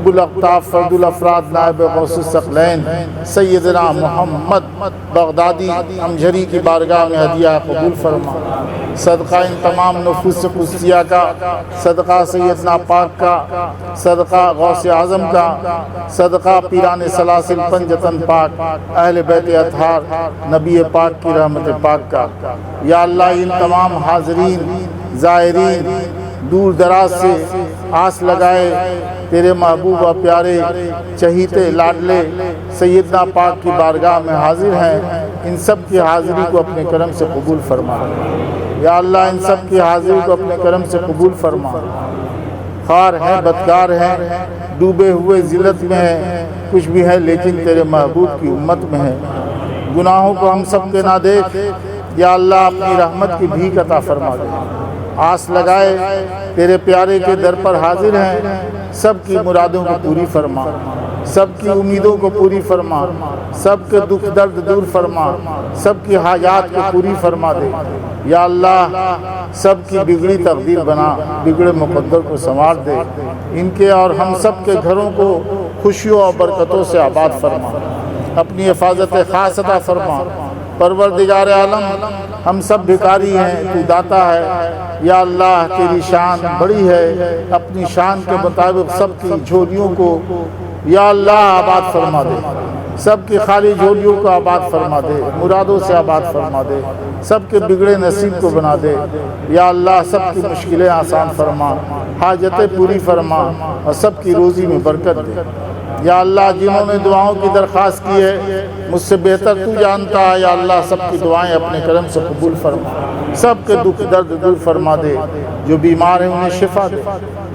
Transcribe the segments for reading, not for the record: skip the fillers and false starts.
قطب الاقطاب فرد الافراد نائب غوث الثقلین سیدنا محمد بغدادی امجھری کی بارگاہ میں ہدیہ قبول فرما۔ صدقہ ان تمام نفوس قدسیہ کا، صدقہ سیدنا پاک کا، صدقہ غوث اعظم کا، صدقہ پیران سلاسل پنجتن پاک، اہل بیت اطہار، نبی پاک کی رحمت پاک کا۔ یا اللہ ان تمام حاضرین زائرین دور دراز سے آس لگائے تیرے محبوب و پیارے چہیتے لاڈلے سیدنا پاک کی بارگاہ میں حاضر ہیں، ان سب کی حاضری کو اپنے کرم سے قبول فرما۔ یا اللہ ان سب کی حاضری کو اپنے کرم سے قبول فرما۔ خوار ہیں، بدکار ہیں، ڈوبے ہوئے ذلت میں ہیں، کچھ بھی ہے لیکن تیرے محبوب کی امت میں ہے۔ گناہوں کو ہم سب کے نہ دیکھ، یا اللہ اپنی رحمت کی بھیک عطا فرما دے۔ آس لگائے تیرے پیارے کے در پر حاضر ہیں، سب کی مرادوں کو پوری فرما، سب کی امیدوں کو پوری فرما، سب کے دکھ درد دور فرما، سب کی حاجات کو پوری فرما دے۔ یا اللہ سب کی بگڑی تقدیر بنا، بگڑے مقدر کو سنوار دے، ان کے اور ہم سب کے گھروں کو خوشیوں اور برکتوں سے آباد فرما، اپنی حفاظت خاص عطا فرما۔ پروردگار عالم ہم سب بھکاری ہیں، تو داتا ہے، یا اللہ تیری شان بڑی ہے، اپنی شان کے مطابق سب کی جھولیوں کو یا اللہ آباد فرما دے، سب کی خالی جھولیوں کو آباد فرما دے، مرادوں سے آباد فرما دے، سب کے بگڑے نصیب کو بنا دے۔ یا اللہ سب کی مشکلیں آسان فرما، حاجتیں پوری فرما اور سب کی روزی میں برکت دے۔ یا اللہ جنہوں نے دعاؤں کی درخواست کی ہے مجھ سے بہتر تو جانتا ہے، یا اللہ سب کی دعائیں اپنے کرم سے قبول فرما، سب کے دکھ درد دور فرما دے، جو بیمار ہیں انہیں شفا دے،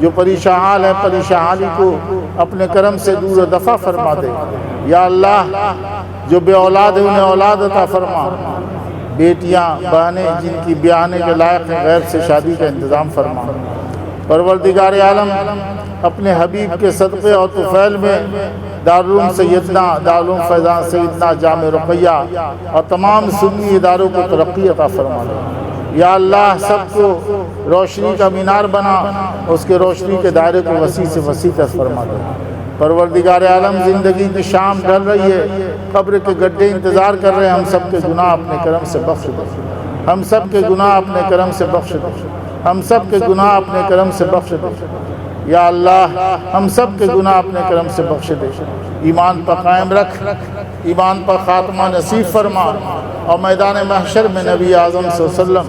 جو پریشان حال ہیں پریشانی کو اپنے کرم سے دور و دفع فرما دے۔ یا اللہ جو بے اولاد ہیں انہیں اولاد عطا فرما، بیٹیاں بہنیں جن کی بیاہنے کے لائق ہیں غیر سے شادی کا انتظام فرما۔ پروردگار عالم اپنے حبیب کے صدقے اور طفیل میں دارالعلوم سیدنا، دارالعلوم فیضان سیدنا جامع رقیہ اور تمام سنی اداروں کو ترقی عطا فرما دے۔ یا اللہ سب کو روشنی کا مینار بنا، اس کے روشنی کے دائرے کو وسیع سے وسیع تر فرما دے۔ پروردگار عالم زندگی کی شام ڈھل رہی ہے، قبر کے گڈھے انتظار کر رہے ہیں، ہم سب کے گناہ اپنے کرم سے بخش دے، ہم سب کے گناہ اپنے کرم سے بخش دے، ہم سب کے گناہ اپنے کرم سے بخش دے۔ یا اللہ ہم سب کے گناہ اپنے کرم سے بخش دے، ایمان پر قائم رکھ، ایمان پر خاتمہ نصیب فرما، اور میدان محشر میں نبی اعظم صلی اللہ علیہ وسلم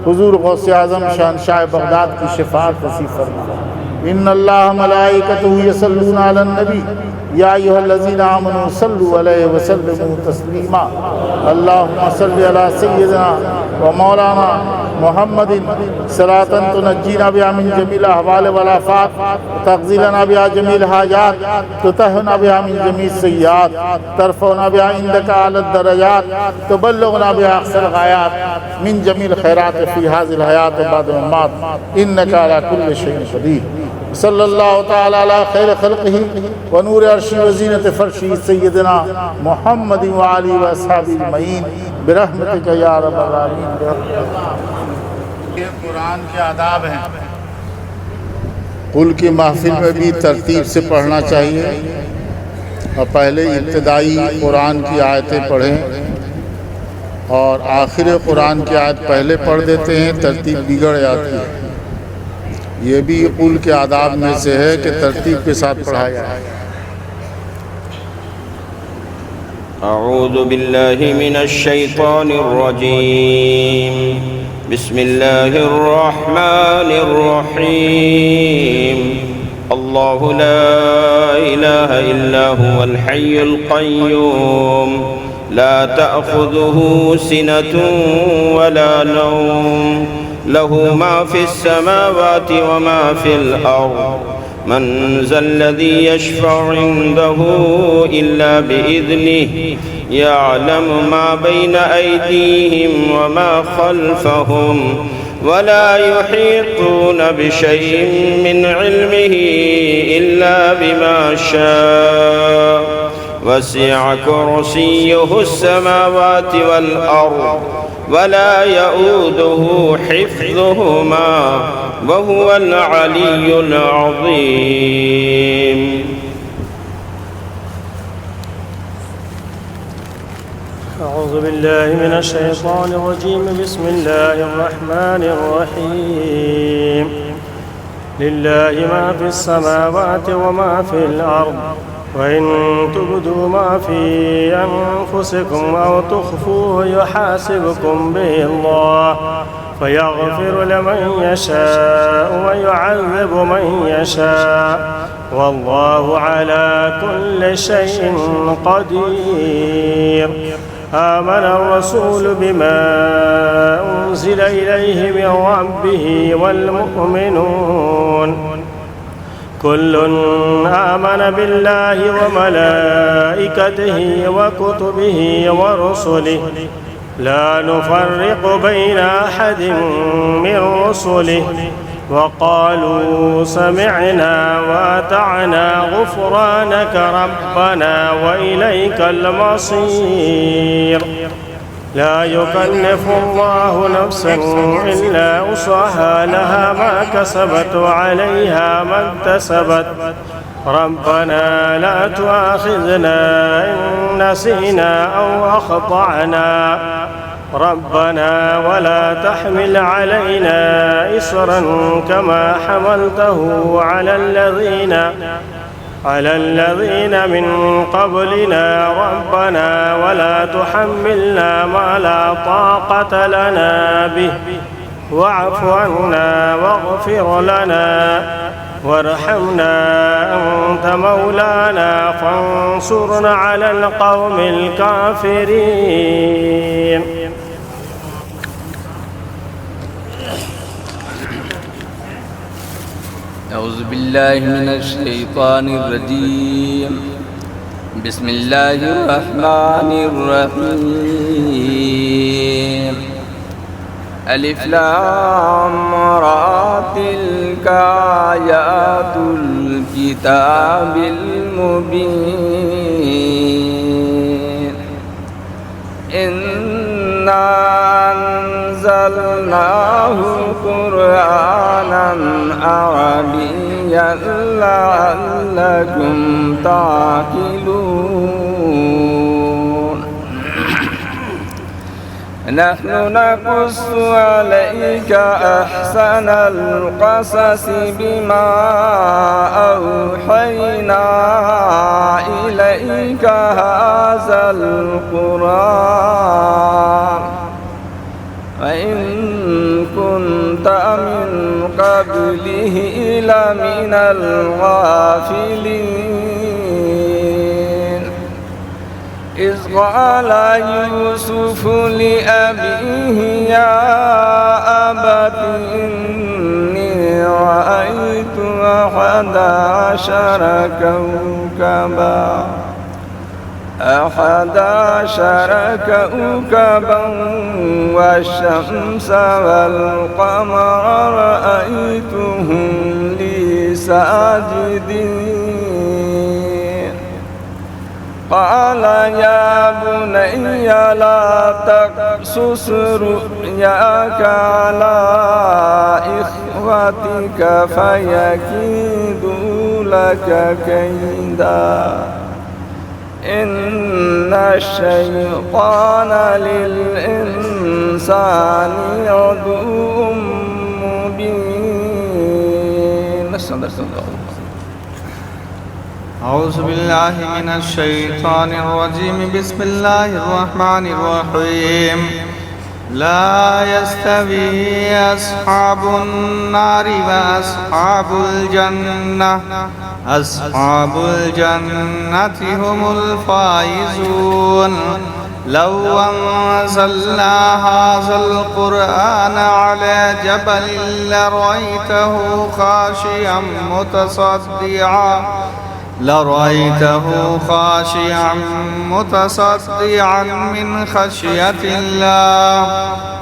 حضور غوث اعظم شہنشاہ بغداد کی شفاعت نصیب فرما۔ ان اللہ ملائکتہ یصلون علی النبی یا ایھا الذین آمنوا صلوا علیہ وسلموا تسلیما۔ اللہم صل علی سیدنا و مولانا محمد صلاۃ تنجینا بہا من جمیع الاحوال والآفات، تقضی لنا بہا جمیع الحاجات، تطہرنا بہا من جمیع السیئات، ترفعنا بہا عندک اعلی الدرجات، تبلغنا بہا اقصی الغایات من جمیع الخیرات فی ہذہ الحیاۃ و بعد الممات، انک علی کل شیء قدیر۔ صلی اللہ تعالی علی خیر خلقہ و نور عرشہ و زینت فرشہ سیدنا محمد و آلہ و اصحابہ اجمعین برحمتک یا رب العالمین۔ یہ قرآن کے آداب ہیں، قل کی محفل میں بھی ترتیب سے پڑھنا چاہیے، اور پہلے ابتدائی قرآن کی آیتیں پڑھیں اور آخر قرآن کی آیت پہلے پڑھ دیتے ہیں، ترتیب بگڑ جاتی ہے۔ یہ بھی قل کے آداب میں سے ہے کہ ترتیب کے ساتھ پڑھایا ہے۔ اعوذ باللہ من الشیطان الرجیم، بسم اللہ الرحمن الرحیم۔ اللہ لا الہ الا هو الحی القیوم، لا تأخذہ سنۃ ولا نوم، له ما في السماوات وما في الأرض، من ذا الذي يشفع عنده إلا بإذنه، يعلم ما بين أيديهم وما خلفهم، ولا يحيطون بشيء من علمه إلا بما شاء، وسع كرسيه السماوات والأرض، ولا يؤوده حفظهما، وهو العلي العظيم۔ أعوذ بالله من الشيطان الرجيم. بسم الله الرحمن الرحيم. لله ما في السماوات وما في الأرض، وإن تبدوا ما في أنفسكم أو تخفوه يحاسبكم به الله، فيغفر لمن يشاء ويعذب من يشاء، والله على كل شيء قدير. آمن الرسول بما أنزل إليه من ربه والمؤمنون كل آمن بالله وملائكته وكتبه ورسله لا نفرق بين أحد من رسله، وقالوا سمعنا وأطعنا غفرانك ربنا وإليك المصير. لا يكلف الله نفسا إلا وسعها، لها ما كسبت وعليها ما اكتسبت. ربنا لا تؤاخذنا إن نسينا أو أخطأنا، ربنا ولا تحمل علينا إصرا كما حملته على الذين من قبلنا، ربنا ولا تحملنا ما لا طاقة لنا به، واعف عنا واغفر لنا وارحمنا، أنت مولانا فانصرنا على القوم الكافرين. أعوذ بالله من الشيطان الرجيم. بسم الله الرحمن الرحيم. ألف لام را تلك آيات الكتاب المبين. إنا أنزلناه قرآنا عربيا لعلكم تعقلون. نحن نقص عليك أحسن القصص بما أوحينا إليك هذا القرآن، وإن كنت من قبله لمن الغافلين. إذ قال يوسف لأبيه يا أبت إني رأيت 11 كوكبا والشمس والقمر رأيتهم لي ساجدين. قال يا بني لا تقصص رؤياك على إخوتك فيكيدوا لك كيدا، إن الشيطان للإنسان عدو مبين. أعوذ بالله من الشيطان الرجيم. بسم الله الرحمن الرحيم. لا يستوي أصحاب النار وأصحاب الجنة، أصحاب الجنة هم الفائزون. لو أنزلنا هذا القرآن على جبل لرأيته خاشعا متصدعا من خشية الله.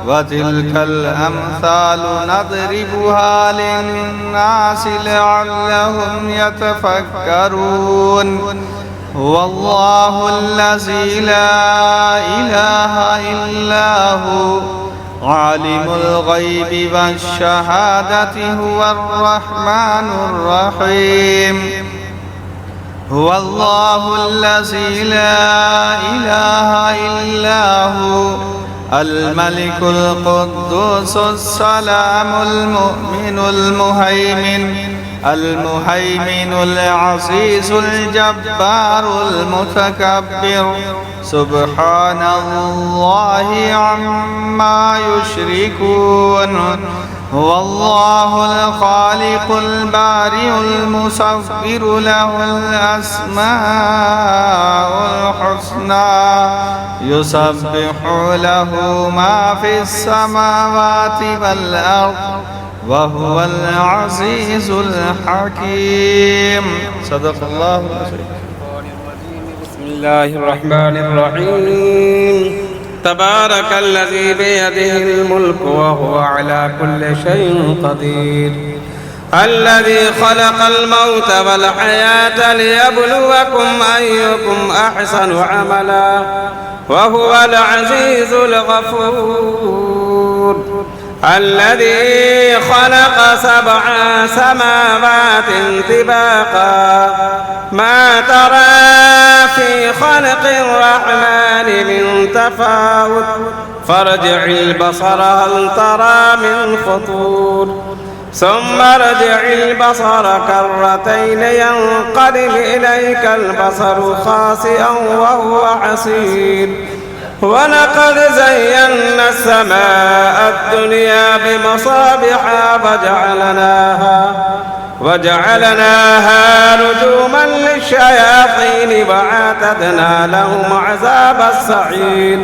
وتلك الأمثال نضربها للناس لعلهم يتفكرون. هو الله الذي لا إله إلا هو عالم الغيب والشهادة هو الرحمن الرحيم. هو الله الذي لا إله إلا هو الملك القدوس السلام المؤمن المهيمن العزيز الجبار المتكبر سبحان الله عما يشركون هو الله الخالق البارئ المصور له الأسماء الحسنى يسبح له ما في السماوات والأرض وهو العزيز الحكيم صدق الله العظيم. بسم الله الرحمن الرحيم. تبارك الذي بيده الملك وهو على كل شيء قدير. الذي خلق الموت والحياة ليبلوكم أيكم أحسن عملا وهو العزيز الغفور. الذي خلق 7 سماوات طباقا ما ترى في خلق الرحمن من تفاوت فارجع البصر هل ترى من فطور ثم ارجع البصر كرتين ينقلب إليك البصر خاسئا وهو حسير. ولقد زينا السماء الدنيا بمصابيح وجعلناها رجوما للشياطين وأعتدنا لهم عذاب السعير.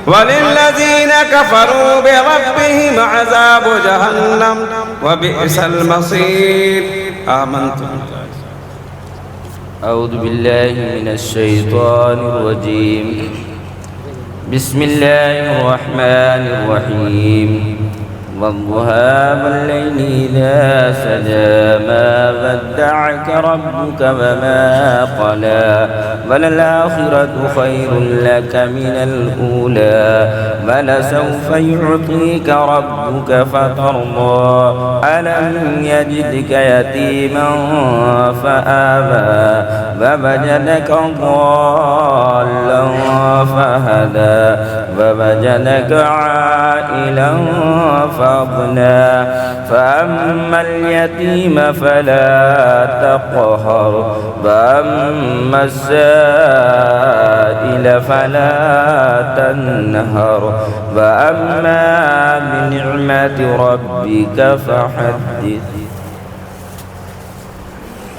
وللذين كفروا بربهم عذاب جهنم وبئس المصير. آمنت. أعوذ بالله من الشيطان الرجيم. بسم الله الرحمن الرحيم. والضحى والليل إذا سجى ما ودعك ربك وما قلى وللآخرة خير لك من الأولى ولسوف يعطيك ربك فترضى. ألم يجدك يتيما فآوى ووجدك ضالا فهدى ووجدك عائلا فأغنى. فأما اليتيم فلا تقهر وأما السائل فلا تنهر وأما بنعمة ربك فحدث.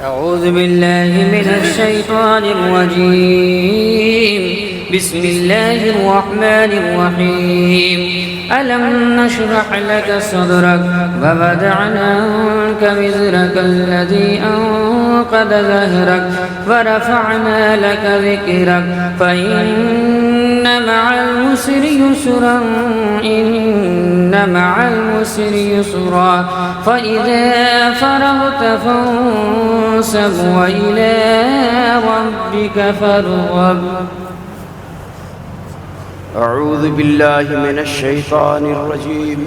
أعوذ بالله من الشيطان الرجيم. بسم الله الرحمن الرحيم. ألم نشرح لك صدرك ووضعنا عنك وزرك الذي أنقض ظهرك ورفعنا لك ذكرك فإن مع العسر يسرا إن مع العسر يسرا فإذا فرغت فانصب وإلى ربك فارغب. أعوذ بالله من الشيطان الرجيم.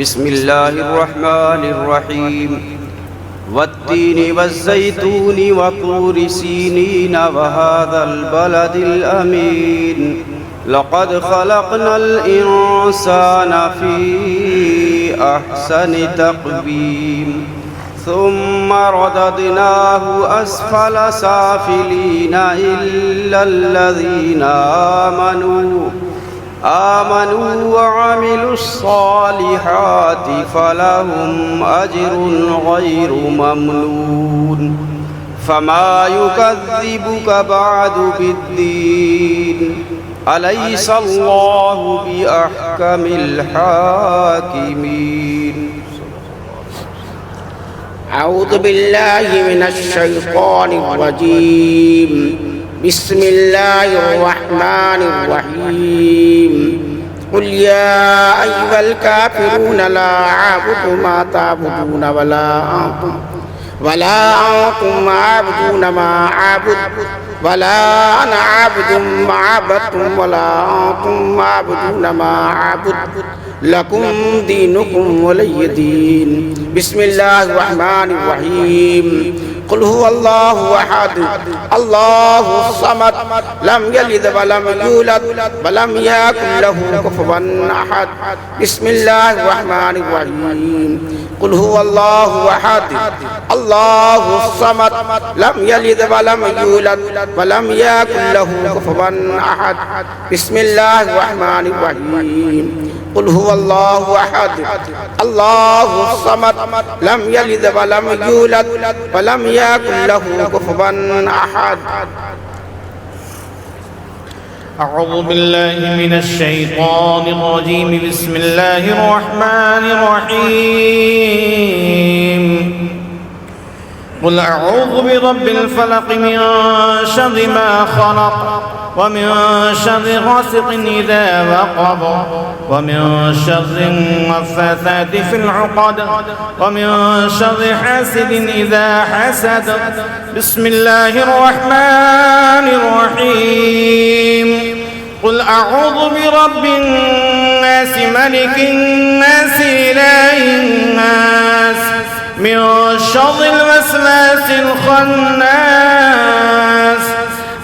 بسم الله الرحمن الرحيم. والتين والزيتون وطور سينين وهذا البلد الأمين. لقد خلقنا الإنسان في أحسن تقويم ثم رددناه أسفل سافلين إلا الذين آمنوا وعملوا الصالحات فلهم أجر غير ممنون. فما يكذبك بعد بالدين أليس الله بأحكم الحاكمين. أعوذ بالله من الشيطان الرجيم. بسم الله الرحمن الرحيم. قل يا أيها الكافرون لا أعبد ما تعبدون ولا أنتم عابدون ما أعبد ولا أنا عابد ما عبدتم ولا أنتم عابدون ما أعبد لكم دينكم ولي دين. بسم الله الرحمن الرحيم. قل هو الله أحد الله الصمد لم يلد ولم يولد ولم يكن له كفوا أحد بسم الله الرحمن الرحيم قل هو الله أحد الله الصمد لم يلد ولم يولد ولم يكن له كفوا أحد بسم الله الرحمن الرحيم قل هو الله أحد الله الصمد لم يلد ولم يولد ولم يكن له كفوا أحد. أعوذ بالله من الشيطان الرجيم بسم الله الرحمن الرحيم قل أعوذ برب الفلق من شر ما خلق ومن شر غاسق إذا وقب ومن شر النفاثات في العقد ومن شر حاسد إذا حسد بسم الله الرحمن الرحيم قل أعوذ برب الناس ملك الناس إله الناس من شر الوسواس الخناس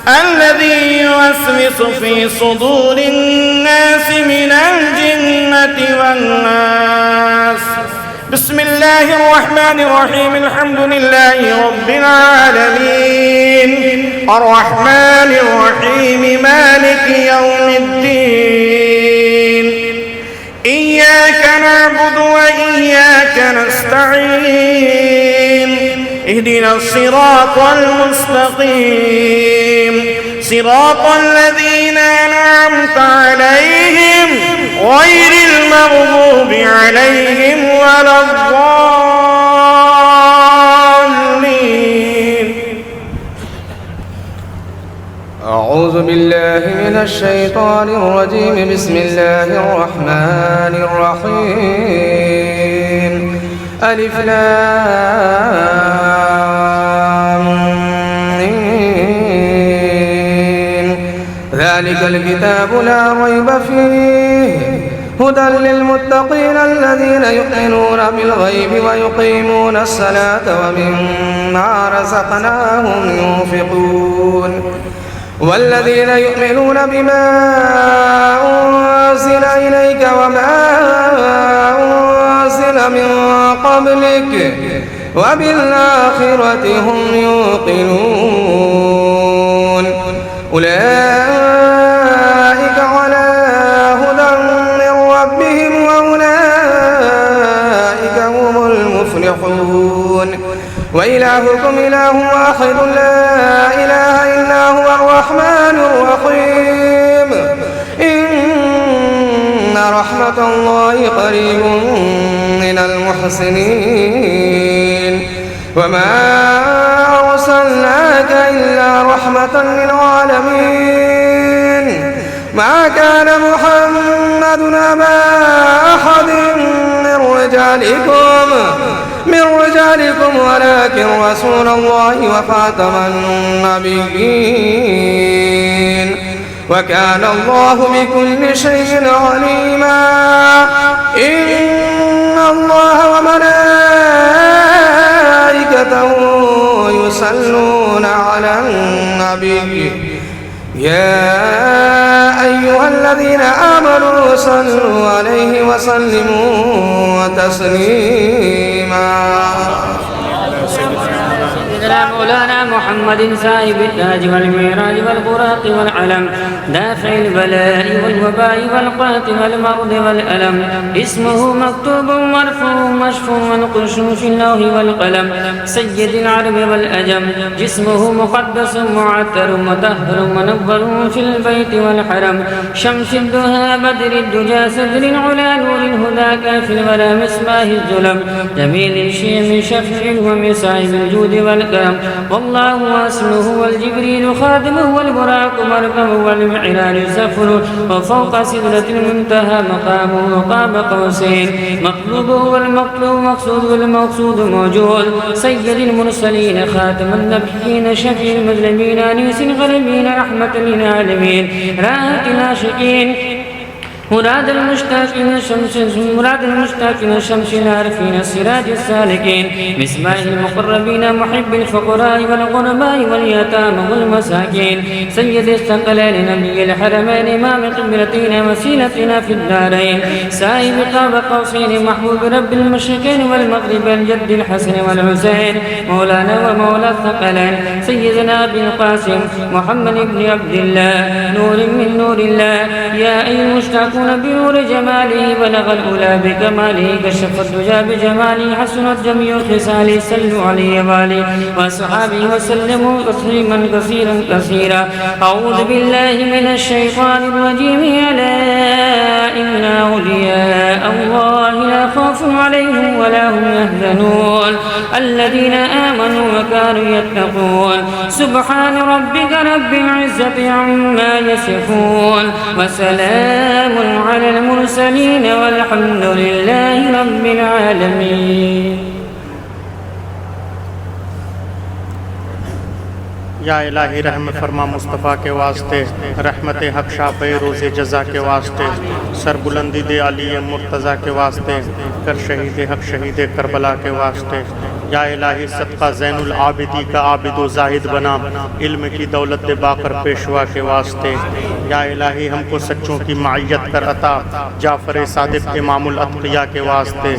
الذي يوسوس في صدور الناس من الجنة والناس بسم الله الرحمن الرحيم الحمد لله رب العالمين الرحمن الرحيم مالك يوم الدين إياك نعبد وإياك نستعين اهدنا الصراط المستقيم صراط الذين أنعمت عليهم غير المغضوب عليهم ولا الضالين. أعوذ بالله من الشيطان الرجيم بسم الله الرحمن الرحيم ألف لام ميم ذلك الكتاب لا ريب فيه هدى للمتقين الذين يؤمنون بالغيب ويقيمون الصلاة ومما رزقناهم ينفقون والذين يؤمنون بما أنزل إليك وما أنزل من قبلك وبالآخرة هم يوقنون أولئك على هدى من ربهم وأولئك هم المفلحون وإلهكم إله واحد لا إله إلا هو الرحمن الرحيم إن رحمة الله قريب من المحسنين وما أرسلناك إلا رحمة للعالمين ما كان محمد أبا أحد من رجالكم ولكن رسول الله وخاتم النبيين وكان الله بكل شيء عليما إن الله وملائكته يصلون على النبي يا أيها الذين آمنوا صلوا عليه وسلموا تسليما. سيدنا مولانا محمد صاحب التاج والمعراج والبراق والعلم دافع البلاء والوباء والقات والمرض والألم اسمه مكتوب مرفوع مشفوع منقوش في اللوح والقلم سيد العرب والأجم جسمه مقدس معتر مطهر منور في البيت والحرم شمس الدهى بدر الدجى صدر العلا نور الهدى كاف الورى مصباح الظلم جميل الشيم شفع ومصاحب الجود والكرم والله اسمه والجبريل خادمه والبراق مركبه والمعراج سفره وفوق سدرة المنتهى مقامه قاب قوسين مطلوبه والمطلوب مقصود والمقصود موجود سيد المرسلين خاتم النبيين شفيع المذنبين انيس الغربين رحمة للعالمين راحة العاشقين مراد المشتاقين شمس العارفين السراج السالكين مصباح المقربين محب الفقراء والغرباء واليتامى والمساكين سيد الثقلين نبي الحرمين إمام قبلتنا وسيلتنا في الدارين سائب قاب قوسين محبوب رب المشرقين والمغرب الجد الحسن والحسين مولانا ومولى الثقلين سيدنا أبي القاسم محمد بن عبد الله نور من نور الله يا أيها المشتاقون بنور جماله بلغ الأولى بكماله كشف الدجى بجماله حسنت جميع خصاله صلوا عليه وآله وصحابه وسلموا تسليما كثيرا كثيرا أعوذ بالله من الشيطان الرجيم ألا إن أولياء الله لا خوف عليهم ولا هم يحزنون الذين آمنوا وكانوا يتقون سبحان ربك رب العزة عما يصفون وسلام على المرسلين والحمد لله رب العالمين. یا الہی رحم فرما مصطفیٰ کے واسطے، رحمت حق شاپ روز جزا کے واسطے، سر بلندی دے علی مرتضیٰ کے واسطے، کر شہید حق شہید کربلا کے واسطے. یا الہی صدقہ زین العابدی کا عابد و زاہد بنا، علم کی دولت دے باقر پیشوا کے واسطے. یا الہی ہم کو سچوں کی معیت کر عطا، جعفر صادق امام الاتقیاء کے واسطے.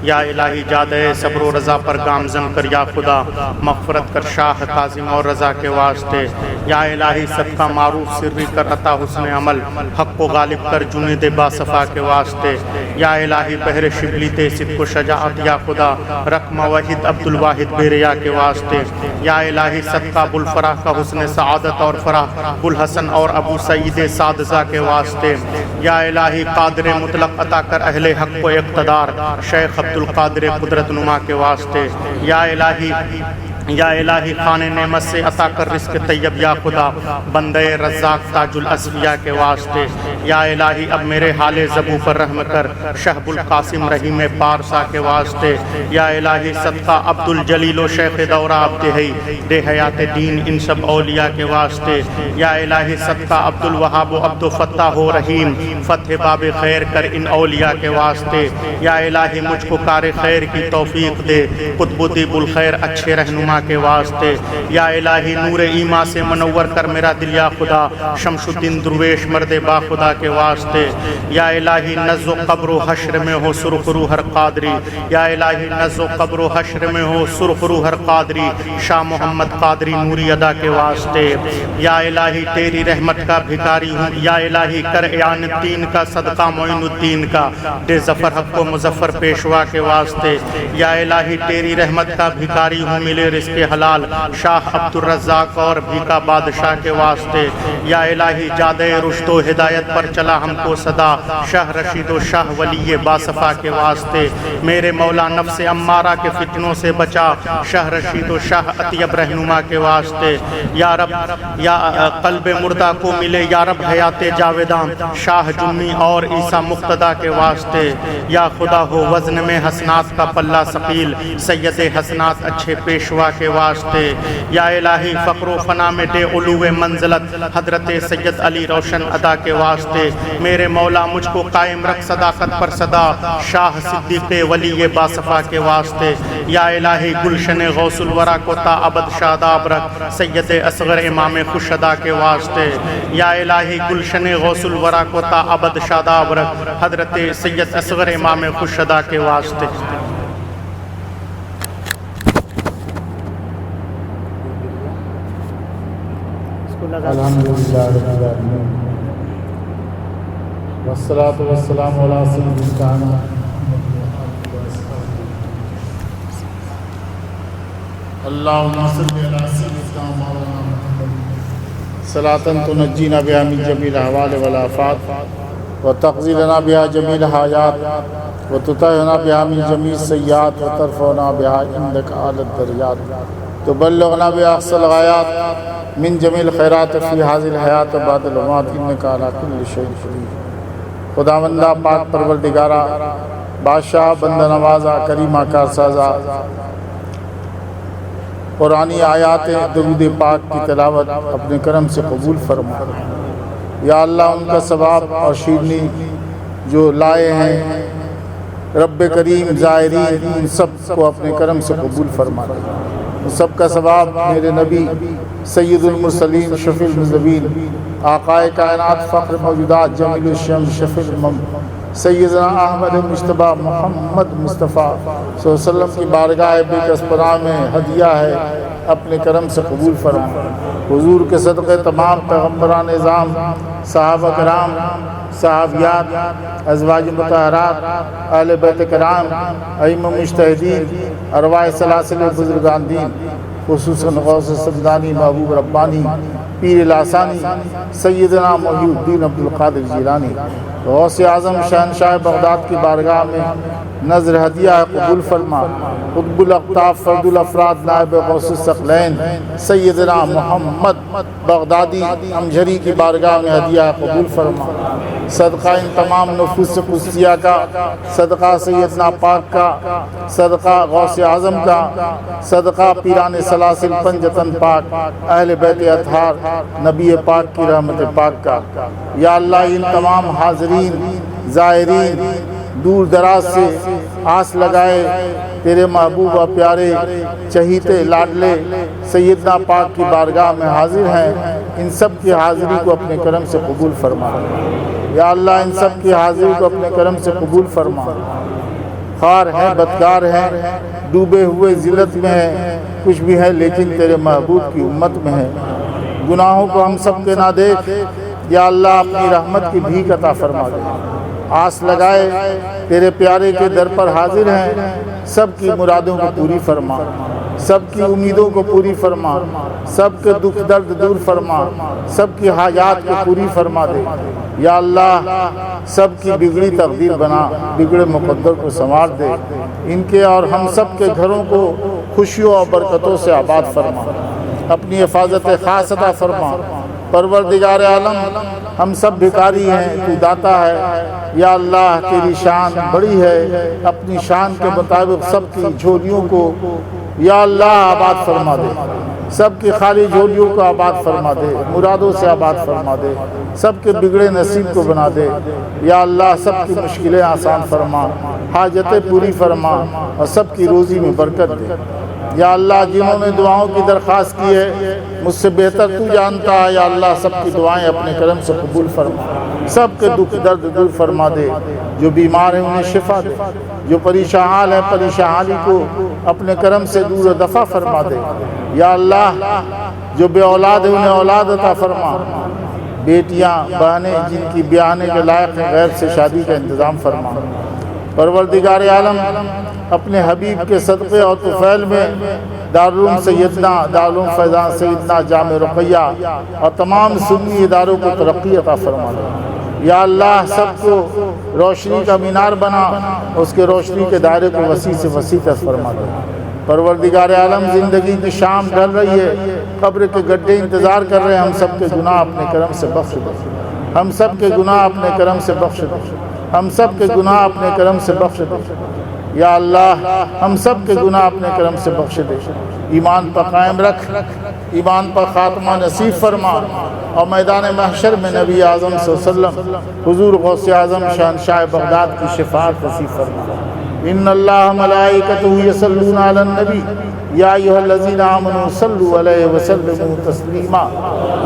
یا الہی جادے صبر و رضا پر گامزن کر یا خدا، مغفرت کر شاہ کاظم اور رضا کے واسطے. یا الہی صدقہ معروف سری کر عطا حسن عمل، حق کو غالب کر جنید باصفا کے واسطے. یا الہی بحر شبلی تے صدق و شجاعت یا خدا، رکھ موحد عبد الواحد بیریا کے واسطے. یا الہی صدقہ بلفراح کا حسن سعادت اور فرح، بلحسن اور ابو سعید سادزہ کے واسطے. یا الہی قادر مطلق عطا کر اہل حق کو اقتدار، شیخ عبد القادر قدرت نما کے واسطے. یا الہی خان نعمت سے عطا کر رزق طیب یا خدا، بندے رزاق تاج الاسفیاء کے واسطے. یا الہی اب میرے حال زبوں پر رحم کر، شہب القاسم رحیم پارسا کے واسطے. یا الہی صدقہ عبد الجلیل و شیخ دورہ ابتہی دے حیات دین ان سب اولیاء کے واسطے. یا الہی صدقہ عبد الوہاب و عبد الفتاح و رحیم فتح باب خیر کر ان اولیاء کے واسطے. یا الہی مجھ کو کار خیر کی توفیق دے، قطب دیب الخیر اچھے رہنما کے واسطے. یا الہی نور ایمان سے منور کر میرا دل یا خدا، شمس الدین درویش مرد با خدا کے واسطے. یا الہی نز و قبر و حشر میں ہو سرخ رو ہر قادری. یا الہی نز و قبر و حشر میں ہو سرخ رو ہر قادری، شاہ محمد قادری نوری ادا کے واسطے. یا الہی تیری رحمت کا بھکاری ہوں. یا الہی کر اعان الدین کا صدقہ معین الدین کا، دے ظفر حق و مظفر پیشوا کے واسطے. یا الہی تیری رحمت کا بھکاری ہوں، ملے رزق حلال شاہ عبد الرزاق اور بھیکا بادشاہ کے واسطے. یا الہی جادے رشد و ہدایت پر چلا ہم کو صدا، شاہ رشید و شاہ ولی باصفا کے واسطے. میرے مولا نفس امارہ کے فتنوں سے بچا، شاہ رشید و شاہ اطیب رہنما کے واسطے. یا رب یا قلب مردہ کو ملے یا رب حیات جاویداں، شاہ جمی اور عیسیٰ مقتدیٰ کے واسطے. یا خدا ہو وزن میں حسنات کا پلہ ثقیل، سید حسنات اچھے پیشوا کے واسطے. یا الہی فقر و فنا میں دے علو منزلت حضرت سید علی روشن ادا کے واسطے. میرے مولا مجھ کو قائم رکھ صداقت پر صدا، شاہ صدیق ولی باصفا کے واسطے. یا الہی گلشن غوث الورا کو تا ابد شاداب رکھ، سید اصغر امام خوشدا کے واسطے. یا الہی گلشن غوث الورا کو تا ابد شاداب رکھ، حضرت سید اصغر امام خوشدا کے واسطے. الحمدللہ رب العالمین والصلاة والسلام علی سید الکائنات اللہم صل علی سیدنا مولانا محمد صلاة تنجینا بها من جمیع الاحوال والآفات وتقضی لنا بها جمیع الحاجات وتطہرنا بها من جمیع السیئات وترفعنا بها عندک اعلی الدرجات تبلغنا بها اقصى الغایات من جمیع الخیرات فی هذه الحیات بعد الممات انک علی کل شیء قدیر. خداوندہ پاک پروردگارہ، بادشاہ بندہ نوازہ، کریمہ کارسازہ، قرآنی آیات درود پاک کی تلاوت اپنے کرم سے قبول فرما. یا اللہ ان کا ثواب اور شیرنی جو لائے ہیں رب کریم زائرین ان سب کو اپنے کرم سے قبول فرما دے. ان سب کا ثواب میرے نبی سید المرسلین شفیع المذنبین آقائے کائنات فخر موجودات جمیل الشم شفیع الامم سیدنا احمد مجتبی محمد مصطفیٰ صلی اللہ علیہ وسلم کی بارگاہ بے پناہ میں ہدیہ ہے، اپنے کرم سے قبول فرما. حضور کے صدقے تمام پیغمبران نظام، صحابہ کرام، صحابیات، ازواج مطہرات، اہل بیت کرام، ائمہ مجتہدین، ارواح سلاسل بزرگان دین، خصوصاً غوث سمدانی محبوب ربانی پیر الاسانی سیدنا محی الدین عبدالقادر جیلانی غوث اعظم شہنشاہ بغداد کی بارگاہ میں نظر ہدیہ قبول فرما. قطب الاقطاب فرد الافراد نائب غوث الثقلین سیدنا محمد بغدادی امجھری کی بارگاہ میں ہدیہ قبول فرما. صدقہ ان تمام نفوس قدسیہ کا، صدقہ سیدنا پاک کا، صدقہ غوث اعظم کا، صدقہ پیران سلاسل پنجتن پاک اہل بیت اطہار نبی پاک کی رحمت پاک کا. یا اللہ ان تمام حاضرین زائرین دور دراز سے آس لگائے تیرے محبوب و پیارے چہیتے لاڈلے سیدنا پاک کی بارگاہ میں حاضر ہیں، ان سب کی حاضری کو اپنے کرم سے قبول فرما. یا اللہ ان سب کی حاضری کو اپنے کرم سے قبول فرما. خوار ہیں، بدکار ہیں، ڈوبے ہوئے ذلت میں ہیں، کچھ بھی ہے لیکن تیرے محبوب کی امت میں ہے. گناہوں کو ہم سب کے نہ دیکھ، یا اللہ اپنی رحمت کی بھیک عطا فرما دے. آس لگائے تیرے پیارے کے در پر حاضر ہیں، سب کی مرادوں کو پوری فرما، سب کی امیدوں کو پوری فرما، سب کے دکھ درد دور فرما، سب کی حاجات کو پوری فرما دے. یا اللہ سب کی بگڑی تقدیر بنا، بگڑے مقدر کو سنوار دے. ان کے اور ہم سب کے گھروں کو خوشیوں اور برکتوں سے آباد فرما، اپنی حفاظت خاص عطا فرما. پروردگار عالم ہم سب بھکاری ہیں، تو داتا ہے. یا اللہ تیری شان بڑی ہے، اپنی شان کے مطابق سب کی جھولیوں کو یا اللہ آباد فرما دے. سب کی خالی جھولیوں کو آباد فرما دے، مرادوں سے آباد فرما دے. سب کے بگڑے نصیب کو بنا دے. یا اللہ سب کی مشکلیں آسان فرما، حاجتیں پوری فرما اور سب کی روزی میں برکت دے. یا اللہ جنہوں نے دعاؤں کی درخواست کی ہے مجھ سے بہتر تو جانتا ہے. یا اللہ سب کی دعائیں اپنے کرم سے قبول فرما، سب کے دکھ درد دور فرما دے. جو بیمار ہیں انہیں شفا دے، جو پریشان حال ہے پریشان حالی کو اپنے کرم سے دور و دفع فرما دے. یا اللہ جو بے اولاد ہیں انہیں اولاد عطا فرما. بیٹیاں بہنیں جن کی بیاہنے کے لائق ہیں غیر سے شادی کا انتظام فرما. پروردگار عالم اپنے حبیب کے صدقے اور طفیل میں دارالعلوم سیدنا، دارالعلوم فیضان سیدنا جامع رقیہ اور تمام سنی اداروں کو ترقی عطا فرما دے. یا اللہ سب کو روشنی کا مینار بنا، اس کے روشنی کے دائرے کو وسیع سے وسیع تر فرما دے. پروردگار عالم زندگی کی شام ڈھل رہی ہے، قبر کے گڈھے انتظار کر رہے ہیں. ہم سب کے گناہ اپنے کرم سے بخش دے، ہم سب کے گناہ اپنے کرم سے بخش دے، ہم سب کے گناہ اپنے کرم سے بخش دے. یا اللہ ہم سب کے گناہ اپنے کرم سے بخش دے. ایمان پر قائم رکھ، ایمان پر خاتمہ نصیب فرما اور میدان محشر میں نبی اعظم صلی اللہ علیہ وسلم حضور غوث اعظم شہنشاہ بغداد کی شفاعت نصیب فرما. ان اللہ ملائکتہ یصلون علی النبی یا ایھا الذین آمنوا صلوا علیہ وسلموا تسلیما.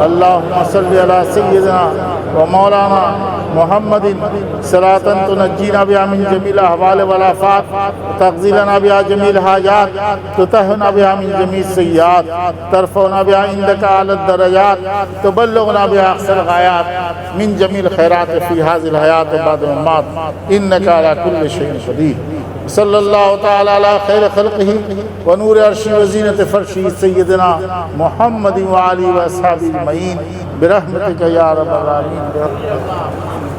اللہم صل علی سیدنا و مولانا محمد صلاۃ تنجینا بہا من جمیع الاحوال والآفات، تقضی لنا بہا جمیع الحاجات، تطہرنا بہا من جمیع السیئات، ترفعنا بہا عندک اعلی الدرجات، تبلغنا بہا اقصی الغایات من جمیع الخیرات فی ہذه الحیاۃ و بعد الممات، انک علی کل شیء قدیر. صلی اللہ تعالی علی خیر خلقہ و نور عرشہ و زینت فرشہ سیدنا محمد و آلہ و اصحابہ اجمعین برحمتک یا رب العالمین.